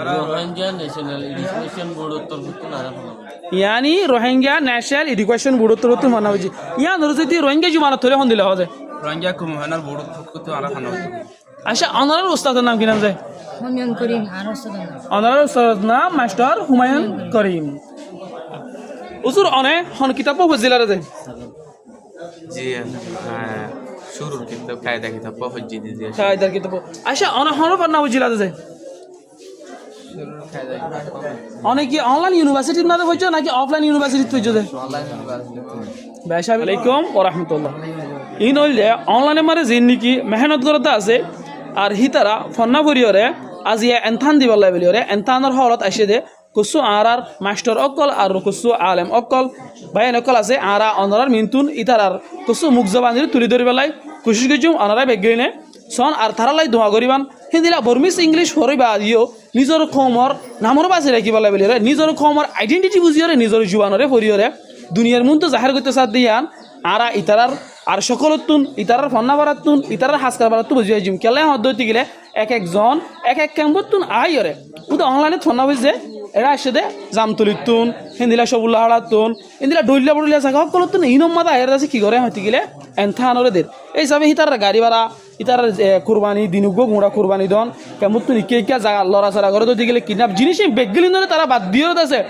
Rohingya national education board তরফতু নারা ইয়ানি Rohingya national education board তরফতু মানা হয়েছে ইয়ান যদি রোহিঙ্গা জুমানত ধরে হন দিলে হবে রোহিঙ্গা কমিশনার বোর্ড তরফতু নারা খানা আচ্ছা অনারের উস্তাদের নাম কি নাম যায় হুমায়ুন করিম আর ওস্তাদের নাম অনারের উস্তাদের নাম মাস্টার হুমায়ুন করিম উসুর অনে হন কিতাব ফজিলারে যায় জি শুরুর কিতাব কায়দা কিতাব ফজি দিয়ে কায়দার কিতাব আচ্ছা অনে হন না ফজিলারে যায় অনেক কি অনলাইন ইউনিভার্সিটির নাতে হইছো নাকি অফলাইন ইউনিভার্সিটিতে হইছো দে আসসালামু আলাইকুম ওয়া রাহমাতুল্লাহ ইন হইলে অনলাইনে মারে জিন নাকি মেহনত করতে আছে আর হিতারা ফন্না ভরিয়রে আজিয়া এনথান দিবল লাইবলিয়রে এনথানৰ হলত আসে দে কুসু আরার মাস্টার অকল আর কুসু আলেম অকল বাইন অকল আছে আরা অনরার মিন্তুন ইতারার কুসু মুখ জবানির তুলি ধরি বেলাই কুশি গজুম অনরা বেগইনে সন আর থারালাই দোয়া করিবান হিন্দিলা বর্মিস ইংলিশ হরিবা দিও নিজর কমর নামর বাসে রাখিব লাইবলিয়রে নিজর কমর আইডেন্টিটি বুঝিয়রে নিজর জুবানরে ফরিয়রে দুনিয়ার মুন তো জাহির করতে সাথ দিয়ান আরা ইতারার আর সকলতুন ইতারার ফন্না বারাতুন ইতারার হাসকার বারাতু বুঝিয়ে জিম কেলে হদ্দতি গেলে এক একজন এক এক ক্যাম্বতুন আইরে উদা অনলাইনে ফন্না বুঝে এরা আসে দে জাম তুলিতুন হিন্দিলা সবুল্লা হাড়াতুন হিন্দিলা ডইলা বড়িলা জায়গা সকলতুন ইনম মাদা এর আছে কি করে হইতে গেলে এনথানরে দের এই সবে ইতারার গাড়ি ভাড়া ইতারার কুরবানি দিনুগো গুড়া কুরবানি দন কেমতুন ইকে ইকা জায়গা লড়া চড়া করে দইতে গেলে কিডন্যাপ জিনিসই বেগলিন ধরে তারা বাদ দিয়ে আছে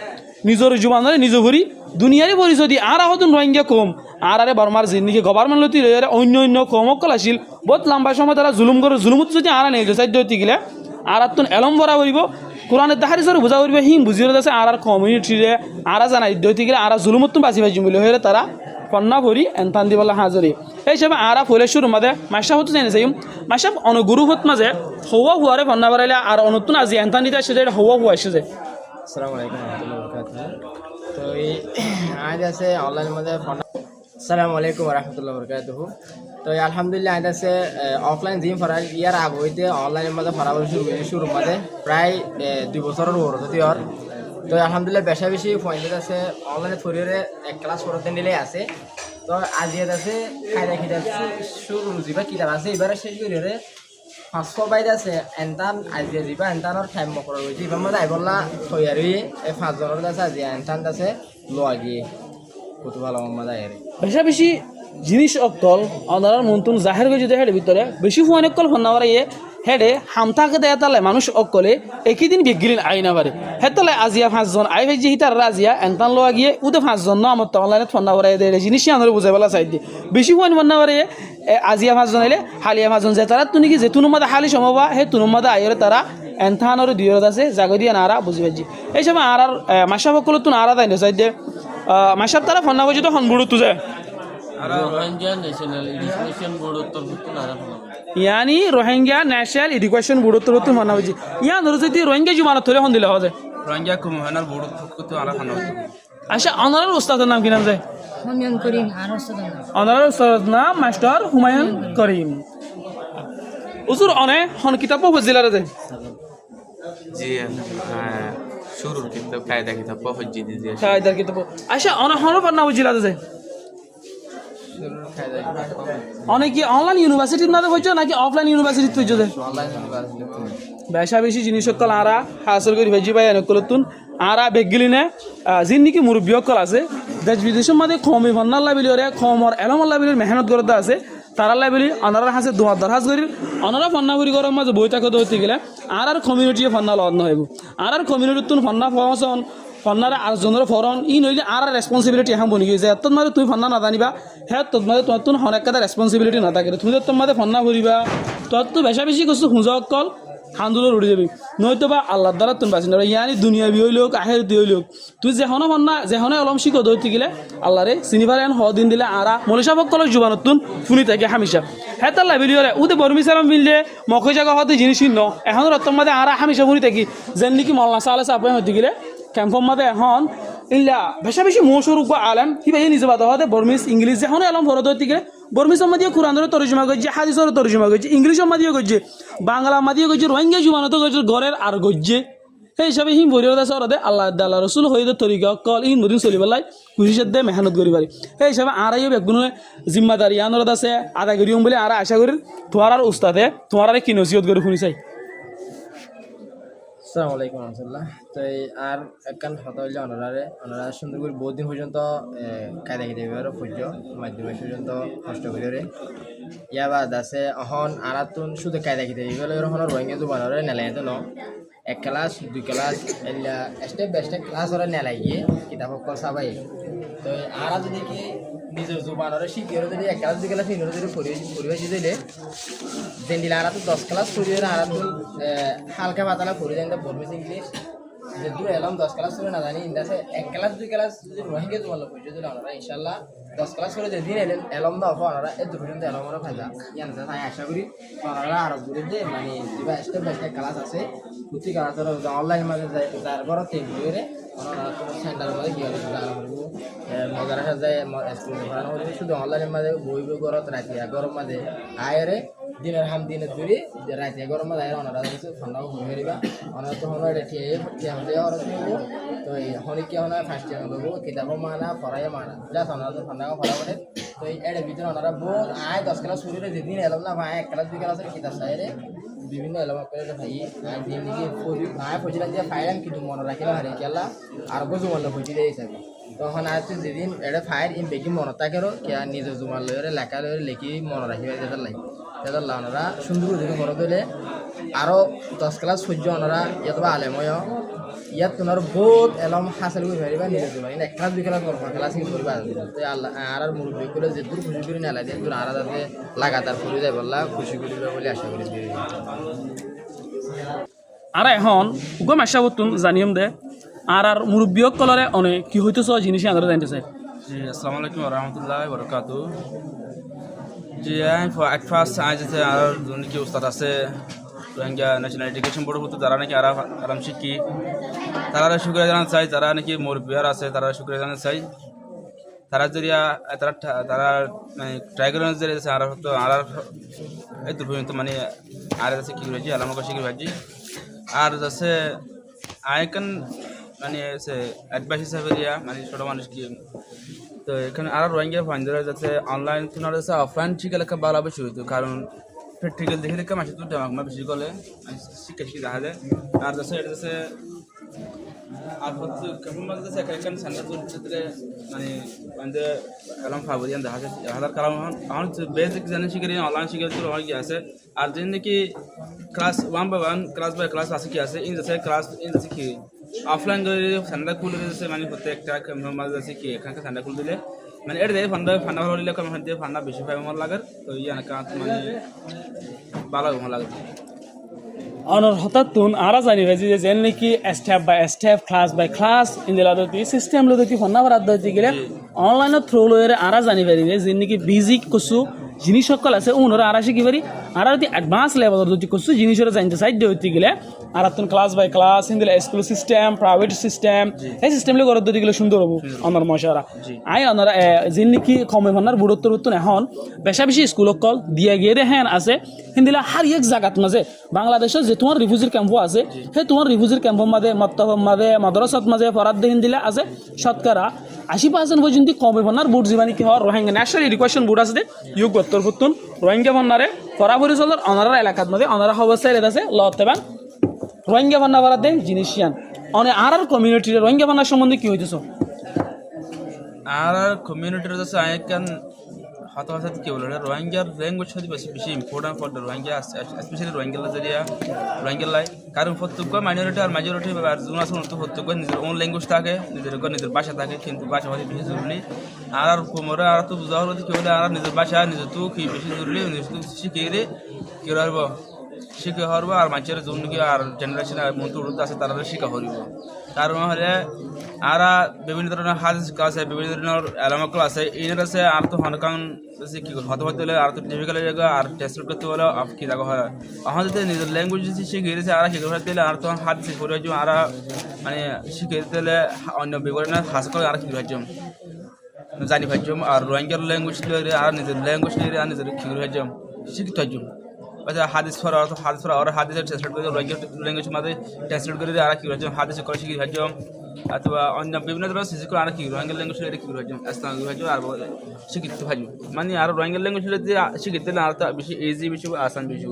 নিজের জুবানরে নিজ ভরি দুনিয়ারই পরিচয় দিয়ে আর আহতুন রোহিঙ্গা কম আর আরে বর্মার জিন্দিকে গভর্নমেন্ট লতি রয়ে অন্য অন্য কমকল আসিল বহুত লম্বা সময় তারা জুলুম করে জুলুমত যদি আরা নেই সাধ্য হইতে গেলে আর তুন এলম ভরা করিব কোরআনের দাহারিসর বুঝা করিব হিম বুঝিয়ে আছে আর কমিউনিটিরে আরা জানাই হইতে গেলে আর জুলুমত বাঁচি বাঁচি বলে হয়ে তারা কন্যা ভরি এনথান দিবলা হাজরি এই হিসাবে আরা ফলেশ্বর মাঝে মাসা হতো জানি চাই মাসা অনুগুরু হত মাঝে হওয়া হুয়ারে কন্যা বাড়াইলে আর নতুন আজি এনথান দিতে আসে হওয়া হুয়া এসে যায় আসসালামু আলাইকুম ওয়া রাহমাতুল্লাহি ওয়া বারাকাতুহু তো এই আজ আছে অনলাইন মধ্যে আসসালামু আলাইকুম ওয়া রাহমাতুল্লাহি ওয়া বারাকাতুহু তো আলহামদুলিল্লাহ আজ আছে অফলাইন জিম ফরা ইয়ার আগ হইতে অনলাইনের মধ্যে ফরা শুরু মধ্যে প্রায় 2 বছরের ওর যদি আর তো আলহামদুলিল্লাহ বেশা বেশি পয়েন্ট আছে অনলাইনে ফরিরে এক ক্লাস করতে নিলে আছে তো আজ ইয়াত আছে খাইদা খিদা শুরু জিবা কিতাব আছে এবারে শেষ করিরে 500 বাইদ আছে এনটান আজি যিবা এনটানৰ টাইম মকৰৰ হৈছে ইবা মই আইবলা থৈয়াৰি এই 5 জনৰ আছে আজি এনটান আছে লোৱাগি কত ভালো মজা আইরে বেশা বেশি জিনিস অকল অনারার মন্তুন জাহের গজে দেহের ভিতরে বেশি ফোন অকল ফন্নাওয়ারে হেডে হামতাকে দেয়া তালে মানুষ অকলে একই দিন বিগিলিন আইনা পারে হেতলে আজিয়া 5 জন আই ভাই হিতার রাজিয়া এনটান লোয়া গিয়ে উদে 5 জন আমার তো অনলাইনে ফন্নাওয়ারে দেয় জিনিস আনরে বুঝাইবলা চাই দি বেশি ফোন ফন্নাওয়ারে আজিয়া 5 জন আইলে হালিয়া 5 জন যে তারা তুনি কি যে তুনু মাদা হালি সমবা হে তুনু মাদা আইরে তারা এনথানরে দিয়র আছে জাগদিয়া নারা বুঝিবাজি এই সময় আর মাসা বকল তুন আরা দাইনে চাই দে মাসাব তারা ফন্না বজি তো হনবুড়ু তুজে রোহিঙ্গা ন্যাশনাল এডুকেশন বোর্ড তরফতু নারা ইয়ানি রোহিঙ্গা ন্যাশনাল এডুকেশন বোর্ড তরফতু মানা হয়েছে ইয়ান যদি রোহিঙ্গা জুমানত ধরে হন দিলে হবে রোহিঙ্গা কমিশনার বোর্ড তরফতু নারা খানা আচ্ছা অনারের উস্তাদের নাম কি নাম যায় হুমায়ুন করিম আর ওস্তাদের নাম অনারের উস্তাদের নাম মাস্টার হুমায়ুন করিম উসুর অনে হন কিতাব ফজিলারে যায় জি শুরুর কিতাব কায়দা কিতাব ফজি দিয়ে কায়দার কিতাব আচ্ছা অনে হন না ফজিলারে যায় অনেক কি অনলাইন ইউনিভার্সিটির নাতে হইছো নাকি অফলাইন ইউনিভার্সিটিতে হইছো দে বেশা বেশি জিনিস সকল আরা হাসল করি ভেজি ভাই অনেকলতুন আরা বেগগিলিনে জিন্দিকি মুরব্বী সকল আছে দেশ বিদেশের মধ্যে কমই ফন্নার লাইবিলিরে কমর এলমর লাইবিলির মেহনত করতে আছে তারা লাইবিলি অনারার হাসে দোয়ার দরহাজ করি অনারা ফন্না করি গরম মাঝে বই থাকতে হইতে গেলে আর কমিউনিটিয়ে ফন্না লদ নহইব আর কমিউনিটিতুন ফন্না ফসন ফন্নারে আর জনের ফরন ই নইলে আর রেসপন্সিবিলিটি এখন বনি গেছে এত মানে তুমি ফন্না নাজানিবা হ্যাঁ তোর মানে তোমার তুন হনেকাটা রেসপন্সিবিলিটি না থাকে তুমি তোর মাঝে ফন্না করিবা তোর তো বেশা বেশি করছো খুঁজা অকল হান্দুলো উড়ে যাবি নয়তো বা আল্লাহর দ্বারা তুমি বাঁচি না ইয়ানি দুনিয়া বি হইল আহের দি হইল তুই যেহনে ফন্না যেহনে অলম শিখো ধরতে গেলে আল্লাহরে চিনিবার এন দিন দিলে আরা মলিশা বকলের জুবানত তুন শুনি থাকে হামিশা হ্যাঁ তার লাইবিলিয়রে উদে বর্মিসালাম মিললে মখে জায়গা হতে জিনিস ন এখন রত্তম মাঝে আরা হামিশা শুনি থাকি যেন নাকি মল্লা সালে চাপে হতে গেলে ক্যাম্পর মাঝে এখন ইল্লা বেশা বেশি মৌসুর বা আলেম কিবা নিজে বাদ হতে বর্মিস ইংলিশ যেখন এলম ভরত হতে গেলে বর্মিসর মাদিয়ে কোরআনের তর্জমা করছে হাদিসের তর্জমা করছে ইংলিশের মাদিয়ে করছে বাংলা মাদিয়ে করছে রোহিঙ্গা জুমানত করছে ঘরের আর গজ্জে সেই হিসাবে হিম ভরিয়ত আছে ওরাতে আল্লাহ আল্লাহ রসুল হয়ে তরিকা কল ইন মদিন চলি পেলাই খুশির দে মেহনত করি পারি সেই হিসাবে আরাইও বেগুন জিম্মাদারি আনরত আছে আদায় করিম বলে আর আশা করি তোমার উস্তাদে তোমার কি নসিহত করে শুনি চাই আসসালামু আলাইকুম রহমতুল্লাহ। তো এই আর একখান কথা হইলে ওনারা সুন্দর করে বহুত দিন পর্যন্ত কায়দা খেতে পারে পর্য মাধ্যমিক পর্যন্ত কষ্ট করে ইয়া বাদ আছে অহন আরাতুন শুধু কায়দা খেতে পারে এখন রোহিঙ্গা জুবানরে নেলাই তো ন এক ক্লাস দুই ক্লাস এলা স্টেপ বাই স্টেপ ক্লাস ওরা নেলাই গিয়ে কিতাব কল সাবাই তো আরা যদি কি নিজের জুবানরে শিখিয়ে যদি এক ক্লাস দুই ক্লাস তিন যদি পরিবেশ দিলে দেন দিলে আরা তো 10 ক্লাস পড়িয়ে আরা তো হালকা পাতলা পড়ে যায় পড়বে ইংলিশ যে দূর এলাম 10 ক্লাস করে না জানি ইন্দাসে এক ক্লাস দুই ক্লাস যদি রোহিঙ্গা তোমার পড়ে যদি আমরা ইনশাআল্লাহ 10 ক্লাস করে যেদিন এলাম দাও আমরা এই দুটো পর্যন্ত এলাম আমরা ফায়দা ইয়ান তাই আশা করি আমরা আরো ঘুরে যে মানে যেটা স্টেপ বাই স্টেপ ক্লাস আছে প্রতি ক্লাসের অনলাইন মাঝে যায় তার বড় তিন করে আমরা তো সেন্টার মধ্যে গিয়ে আলাদা করব মজার সাথে যায় স্কুল পড়ানো হচ্ছে শুধু অনলাইনের মাঝে বই করত রাখি গরম মাঝে আয়রে দিনের হাম দিনের দূরে রাতে গরম মাঝে আয়রে ওনারা হচ্ছে ঠান্ডাও হয়ে যাবে ওনারা তো হলো এটা ঠিক আমাদের ওরা শুনবো তো এই হনিকে ওনারা ফার্স্ট ইয়ার দেবো কিতাবও মানা পড়াইয়া মানা যা ওনারা তো ঠান্ডাও পড়া পড়ে তো এই এর ভিতরে ওনারা বহুত আয় 10 ক্লাস শুরু করে যেদিন এলাম না ভাই 1 ক্লাস 2 ক্লাসের কিতাব সাইরে বিভিন্ন এলাম করে ভাই আয় দিন দিকে আয় পৌঁছলা দিয়ে ফাইলাম কিন্তু মনে রাখিলা হারে কেলা আর বুঝু মনে পৌঁছে দিয়ে হিসাবে তখন আর যেদিন এটা ফায়ার ইন বেশি মনে থাকেরও কে নিজের জুমার লয়ে লেখা লয়ে লিখি মনে রাখিবে যেটা লাগে সেটা ওনারা সুন্দর যদি মনে দিলে আরও 10 ক্লাস সূর্য ওনারা ইয়াতবা আলেময় ইয়াত তোমার বহুত এলম হাসিল করে পারিবা নিজের জুমার এক ক্লাস দুই ক্লাস ক্লাস করবা তো আল্লাহ আর মুরব্বী করে যে দূর খুশি করে নেলা দিয়ে দূর আর যাতে লাগাতার করে যায় বললা খুশি করিবা বলে আশা করি আর এখন উগম আশা করতুন জানিম দে আর মুরব্বীক কলরে অনেক কি হইতেছ জিনিস আমরা জানতে চাই জি আসসালামু আলাইকুম ওয়া রাহমাতুল্লাহি ওয়া বারাকাতুহু জি আই ফার্স্ট আজ যে আর কি উস্তাদ আছে রোহিঙ্গা ন্যাশনাল এডুকেশন বোর্ড হতো তারা নাকি আরাম শিখি তারা শুক্রিয়া জানাতে চাই যারা নাকি মুরব্বিয়ার আছে তারা শুক্রিয়া জানাতে চাই তারা জরিয়া তারা মানে ট্রাই করে যে আর হতো আর এই দুর্ভূমিত মানে আর আছে কি হয়েছে আলামকা শিখি ভাজি আর যাচ্ছে আইকন মানে সে অ্যাডভাইস হিসাবে দিয়া মানে ছোট মানুষ কি তো এখানে আরও রোহিঙ্গা ফাইন্ডার যাচ্ছে অনলাইন তোমার যাচ্ছে অফলাইন শিখে লেখা ভালো বেশি হইতো কারণ প্র্যাকটিক্যাল দেখে দেখে মাসে তো দেওয়া বেশি করলে শিক্ষা শিখে দেখা যায় আর যাচ্ছে এটা যাচ্ছে আর হচ্ছে কেমন মাঝে যাচ্ছে এখানে সেন্টার ক্ষেত্রে মানে মানে এলাম ফাবরিয়ান দেখা যায় হাজার কারণ এখন বেসিক জানি শিখে অনলাইন শিখে তো অনেক আছে আর যেন নাকি class 1 by 1 class by class আছে কি আছে ইন যাচ্ছে ক্লাস ইন যাচ্ছে কি অফলাইন করে সেন্টার খুলে দিয়েছে মানে প্রত্যেকটা মাঝে আছে কি এখানকার সেন্টার খুলে দিলে মানে এটা দিয়ে ফান্ডা ভালো দিলে কম দিয়ে ফান্ডা বেশি পাই আমার লাগে তো ইয়ান কাজ মানে ভালো লাগে অনর হঠাৎ তুন আরা জানি ভাজি যে যেন নাকি step by step class by class ইন্দিলাদতি সিস্টেম লদতি ফন্না বারাদ দতি গেলে অনলাইন থ্রু লয়ে আরা জানি পারিবে যে নাকি বেসিক কিছু জিনিস সকল আছে ওনরা আরা শিখি পারি আর যদি অ্যাডভান্স লেভেলের যদি কিছু জিনিসের জানতে চাই হইতে গেলে আর তুন ক্লাস বাই ক্লাস ইন্দিলা স্কুল সিস্টেম প্রাইভেট সিস্টেম এই সিস্টেম লগে দতি গেলে সুন্দর হবো অনর মশারা আই অনরা যে নাকি কমে ফন্নার বুড়ত্তর উত্তর এখন বেশা বেশি স্কুল কল দিয়া গিয়ে হ্যান আছে হিন্দিলা হার এক জায়গাত মাঝে বাংলাদেশের যে তোমার রিফিউজির ক্যাম্পও আছে সেই তোমার রিফিউজির ক্যাম্পের মাঝে মক্তবের মাঝে মাদ্রাসাত মাঝে ফরাদ হিন্দিলা আছে শতকরা 80% পর্যন্ত কমে ফন্নার বুট জীবানী কি হওয়ার রোহিঙ্গা ন্যাশনাল এডুকেশন বোর্ড আছে ইউগ বত্তর ফুতুন রোহিঙ্গা ফন্নারে ফরাফরি চলর অনারা এলাকাত মাঝে অনারা অবস্থায় আছে লতেবান রোহিঙ্গা ফন্না ফরাদে জিনিসিয়ান অনেক আর কমিউনিটির রোহিঙ্গা ফন্নার সম্বন্ধে কি হইতেছ আর কমিউনিটির যাচ্ছে আইকান হাত হাতে কি বলে রোহিঙ্গার ল্যাঙ্গুয়েজ হচ্ছে বেশি important for the Rohingya specially Rohingya জরিয়া রোহিঙ্গা লাই কারণ প্রত্যেক মাইনরিটি আর মেজরিটি আর জুন আছে প্রত্যেক নিজের ওন ল্যাঙ্গুয়েজ থাকে নিজের ভাষা থাকে কিন্তু ভাষা ভাষা বেশি জরুরি আর কোমরে আর তো বুঝা হলো কি বলে আর নিজের ভাষা নিজের তো কি বেশি জরুরি নিজের তো শিখিয়ে রে কি হব শিখে হরব আর মানুষের জন্য কি আর জেনারেশন আর মন্ত্র আছে তারা শিখা হরিব কারণ হলে আর বিভিন্ন ধরনের হাদিস আছে বিভিন্ন ধরনের এলামকল আছে এর আছে আর তো হনকান কি হতে হতে হলে আর তো ডিফিকাল্ট জায়গা আর টেস্ট করতে হলে কি জায়গা হয় আমাদের নিজের ল্যাঙ্গুয়েজ শিখে গেছে আর শিখে হতে হলে আর তো হাদিস পড়ে যাও আর মানে শিখে দিলে অন্য বিবরণের হাস করে আর কি ভাজ্যম জানি ভাজ্যম আর রোহিঙ্গার ল্যাঙ্গুয়েজ আর নিজের ল্যাঙ্গুয়েজ আর নিজের কি ভাজ্যম শিখতে ভাজ্যম হাদিস ফর আর হাদিসের ট্রান্সলেট করে ল্যাঙ্গুয়েজ মাঝে ট্রান্সলেট করে আর কি ভাজ্যম হাদিস করে শিখে ভাজ্যম অথবা অন্য বিভিন্ন ধরনের শিশু আর কি রোহিঙ্গা ল্যাঙ্গুয়েজ কি ভাজ্যম আসলাম ভাজ্যম আর শিখতে ভাজ্যম মানে আর রোহিঙ্গা ল্যাঙ্গুয়েজ শিখতে দিলে আর তো বেশি ইজি বেশি আসান বেশি